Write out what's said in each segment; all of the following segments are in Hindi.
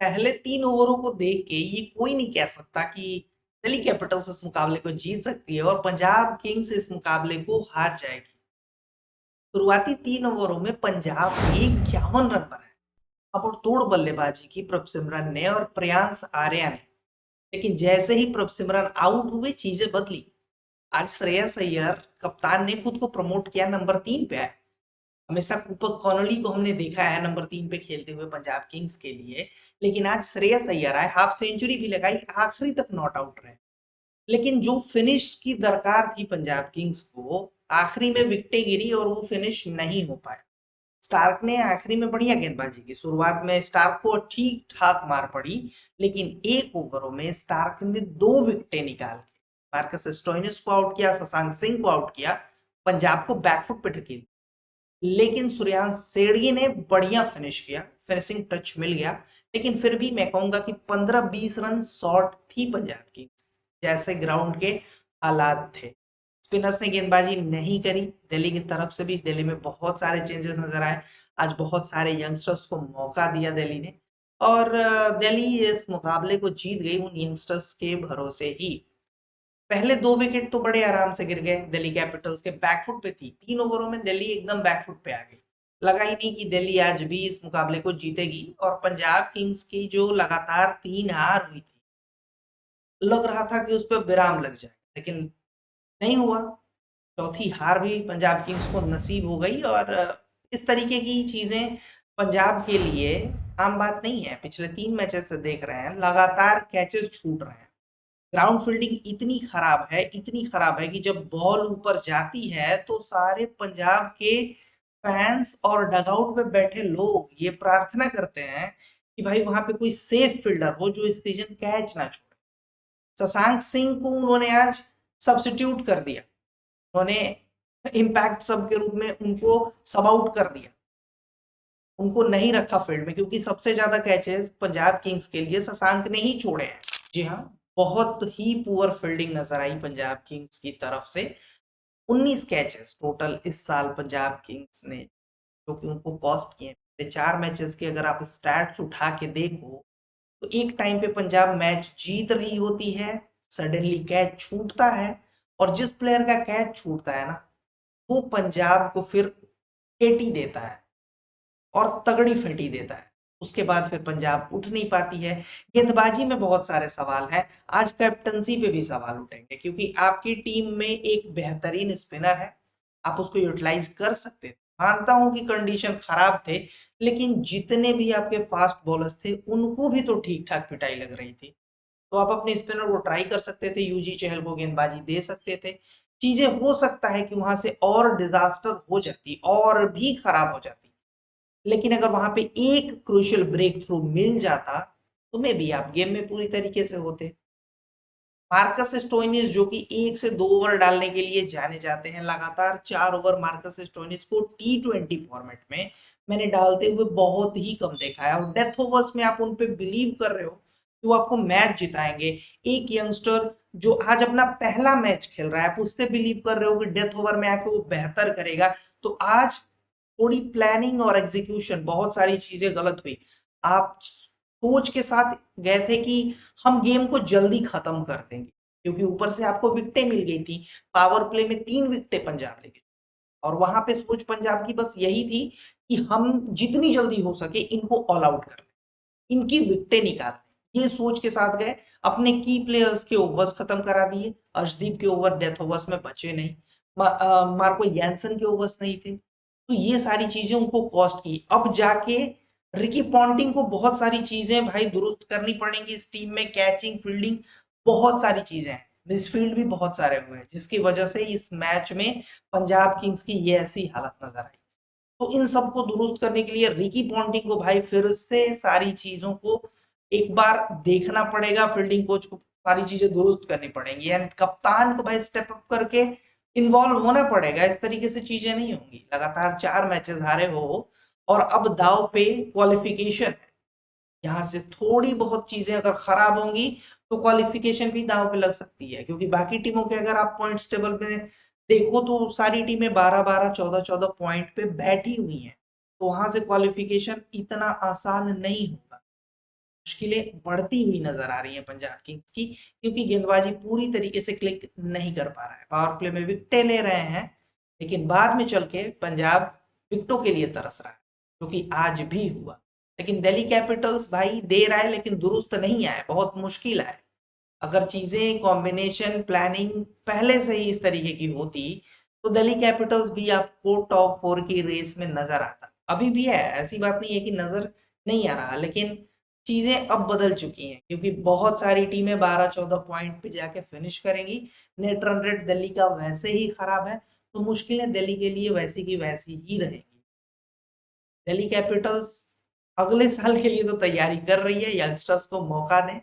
पहले 3 ओवरों को देख के ये कोई नहीं कह सकता कि दिल्ली कैपिटल्स इस मुकाबले को जीत सकती है और पंजाब किंग्स इस मुकाबले को हार जाएगी। शुरुआती 3 ओवरों में पंजाब ने 51 रन बनाए। अब तोड़ बल्लेबाजी की प्रभसिमरन ने और प्रियांश आर्या ने, लेकिन जैसे ही प्रभसिमरन आउट हुए चीजें बदली। आज श्रेयस अय्यर कप्तान ने खुद को प्रमोट किया, नंबर 3 पे आए। हमेशा कूपर कॉनली को हमने देखा है नंबर 3 पे खेलते हुए पंजाब किंग्स के लिए, लेकिन आज श्रेयस अय्यर आए, हाफ सेंचुरी भी लगाई, आखिरी तक नॉट आउट रहे। लेकिन जो फिनिश की दरकार थी पंजाब किंग्स को, आखिरी में विकेटें गिरी और वो फिनिश नहीं हो पाया। स्टार्क ने आखिरी में बढ़िया गेंदबाजी की, शुरुआत में स्टार्क को ठीक ठाक मार पड़ी, लेकिन 1 ओवरों में स्टार्क ने 2 विकेटें निकाल के मार्कस स्टोइनिस को आउट किया, शशांक सिंह को आउट किया, पंजाब को बैकफुट पे ढकेल। लेकिन सूर्यांश सेठी ने बढ़िया फिनिश किया, फिनिशिंग टच मिल गया। लेकिन फिर भी मैं कहूंगा कि 15-20 रन शॉर्ट थी पंजाब की, जैसे ग्राउंड के हालात थे। स्पिनर्स ने गेंदबाजी नहीं करी दिल्ली की तरफ से भी। दिल्ली में बहुत सारे चेंजेस नजर आए। आज बहुत सारे यंगस्टर्स को मौका दिया दिल्ली ने, और दिल्ली इस मुकाबले को जीत गई उन यंगस्टर्स के भरोसे ही। पहले 2 विकेट तो बड़े आराम से गिर गए, दिल्ली कैपिटल्स के बैकफुट पे थी। 3 ओवरों में दिल्ली एकदम बैकफुट पे आ गई। लगा ही नहीं कि दिल्ली आज भी इस मुकाबले को जीतेगी, और पंजाब किंग्स की जो लगातार 3 हार हुई थी, लग रहा था कि उस पर विराम लग जाए, लेकिन नहीं हुआ। चौथी हार भी पंजाब किंग्स को नसीब हो गई, और इस तरीके की चीजें पंजाब के लिए आम बात नहीं है। पिछले 3 मैचेस से देख रहे हैं, लगातार कैचेस छूट रहे हैं। ग्राउंड फील्डिंग इतनी खराब है कि जब बॉल ऊपर जाती है तो सारे पंजाब के फैंस और डगआउट में बैठे लोग ये प्रार्थना करते हैं कि भाई वहां पे कोई सेफ फील्डर हो जो इस सीजन कैच ना छोड़े। शशांक सिंह को उन्होंने आज सब्स्टिट्यूट कर दिया, उन्होंने इम्पैक्ट सब के रूप में उनको सब आउट कर दिया, उनको नहीं रखा फील्ड में, क्योंकि सबसे ज्यादा कैचेस पंजाब किंग्स के लिए शशांक ने ही छोड़े हैं। जी हाँ, बहुत ही पुअर फील्डिंग नजर आई पंजाब किंग्स की तरफ से। 19 कैचेस टोटल इस साल पंजाब किंग्स ने, जो कि उनको कॉस्ट किए। 4 मैचेस के अगर आप स्टैट्स उठा के देखो, तो एक टाइम पे पंजाब मैच जीत रही होती है, सडनली कैच छूटता है, और जिस प्लेयर का कैच छूटता है ना, वो पंजाब को फिर फेटी देता है, और तगड़ी फेटी देता है। उसके बाद फिर पंजाब उठ नहीं पाती है। गेंदबाजी में बहुत सारे सवाल हैं, आज कैप्टनसी पे भी सवाल उठेंगे, क्योंकि आपकी टीम में एक बेहतरीन स्पिनर है, आप उसको यूटिलाइज कर सकते थे। मानता हूं कि कंडीशन खराब थे, लेकिन जितने भी आपके फास्ट बॉलर्स थे उनको भी तो ठीक ठाक पिटाई लग रही थी। तो आप अपने स्पिनर को ट्राई कर सकते थे, यूजी चहल को गेंदबाजी दे सकते थे। चीजें हो सकता है कि वहां से और डिजास्टर हो जाती, और भी खराब हो जाती। लेकिन अगर वहां पे एक क्रूशियल ब्रेक थ्रू मिल जाता, तो मे भी आप गेम में पूरी तरीके से होते। मार्कस स्टोइनिस, जो कि 1 से 2 ओवर डालने के लिए जाने जाते हैं, लगातार 4 ओवर मार्कस स्टोइनिस को T20 फॉर्मेट में मैंने डालते हुए बहुत ही कम देखा है, और डेथ ओवर्स में आप उन पे बिलीव कर रहे हो कि वो आपको मैच जिताएंगे। एक यंगस्टर जो आज अपना पहला मैच खेल रहा है, आप उससे बिलीव कर रहे हो कि डेथ ओवर में आके वो बेहतर करेगा। तो आज थोड़ी प्लानिंग और एग्जीक्यूशन, बहुत सारी चीजें गलत हुई। आप सोच के साथ गए थे कि हम गेम को जल्दी खत्म कर देंगे, क्योंकि ऊपर से आपको विकेटें मिल गई थी। पावर प्ले में 3 विकेटें पंजाब ले गई, और वहां पे सोच पंजाब की बस यही थी कि हम जितनी जल्दी हो सके इनको ऑल आउट कर लें, इनकी विकेटें निकाल लें। ये सोच के साथ गए, अपने की प्लेयर्स के ओवर्स खत्म करा दिए। अर्शदीप के ओवर डेथ ओवर्स में बचे नहीं, मार्को यैनसन के ओवर्स नहीं थे, तो ये सारी चीजें उनको कॉस्ट की। अब जाके रिकी पॉन्टिंग को बहुत सारी चीजें भाई दुरुस्त करनी पड़ेंगी इस टीम में, कैचिंग, फील्डिंग, बहुत सारी चीजें हैं। मिसफील्ड भी बहुत सारे हुए हैं, जिसकी वजह से इस मैच में पंजाब किंग्स की ये ऐसी हालत नजर आई। तो इन सबको दुरुस्त करने के लिए रिकी पॉन्टिंग को भाई फिर से सारी चीजों को एक बार देखना पड़ेगा, फील्डिंग कोच को सारी चीजें दुरुस्त करनी पड़ेंगी, एंड कप्तान को भाई स्टेप अप करके इन्वॉल्व होना पड़ेगा। इस तरीके से चीजें नहीं होंगी, लगातार 4 मैचेस हारे हो, और अब दाव पे क्वालिफिकेशन है। यहाँ से थोड़ी बहुत चीजें अगर खराब होंगी तो क्वालिफिकेशन भी दाव पे लग सकती है, क्योंकि बाकी टीमों के अगर आप पॉइंट्स टेबल में देखो तो सारी टीमें 12-12, 14-14 पॉइंट पे बैठी हुई हैं। तो वहां से क्वालिफिकेशन इतना आसान नहीं होगा, मुश्किलें बढ़ती हुई नजर आ रही हैं पंजाब किंग्स की, क्योंकि गेंदबाजी पूरी तरीके से क्लिक नहीं कर पा रहा है। पावर प्ले में विकेटें ले रहे हैं, लेकिन बाद में चल के पंजाब विकेटों के लिए तरस रहा है, जो कि आज भी हुआ। लेकिन दिल्ली कैपिटल्स भाई दे रहा है, लेकिन दुरुस्त नहीं आए, बहुत मुश्किल आए। अगर चीजें कॉम्बिनेशन प्लानिंग पहले से ही इस तरीके की होती तो दिल्ली कैपिटल्स भी आपको टॉप 4 की रेस में नजर आता। अभी भी है, ऐसी बात नहीं है कि नजर नहीं आ रहा, लेकिन चीजें अब बदल चुकी हैं, क्योंकि बहुत सारी टीमें 12-14 पॉइंट पे जाके फिनिश करेंगी। नेट रन रेट दिल्ली का वैसे ही खराब है, तो मुश्किलें दिल्ली के लिए वैसी की वैसी ही रहेंगी। दिल्ली कैपिटल्स अगले साल के लिए तो तैयारी कर रही है, यंगस्टर्स को मौका दें।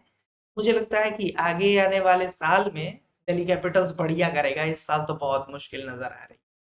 मुझे लगता है कि आगे आने वाले साल में दिल्ली कैपिटल्स बढ़िया करेगा, इस साल तो बहुत मुश्किल नजर आ रही है।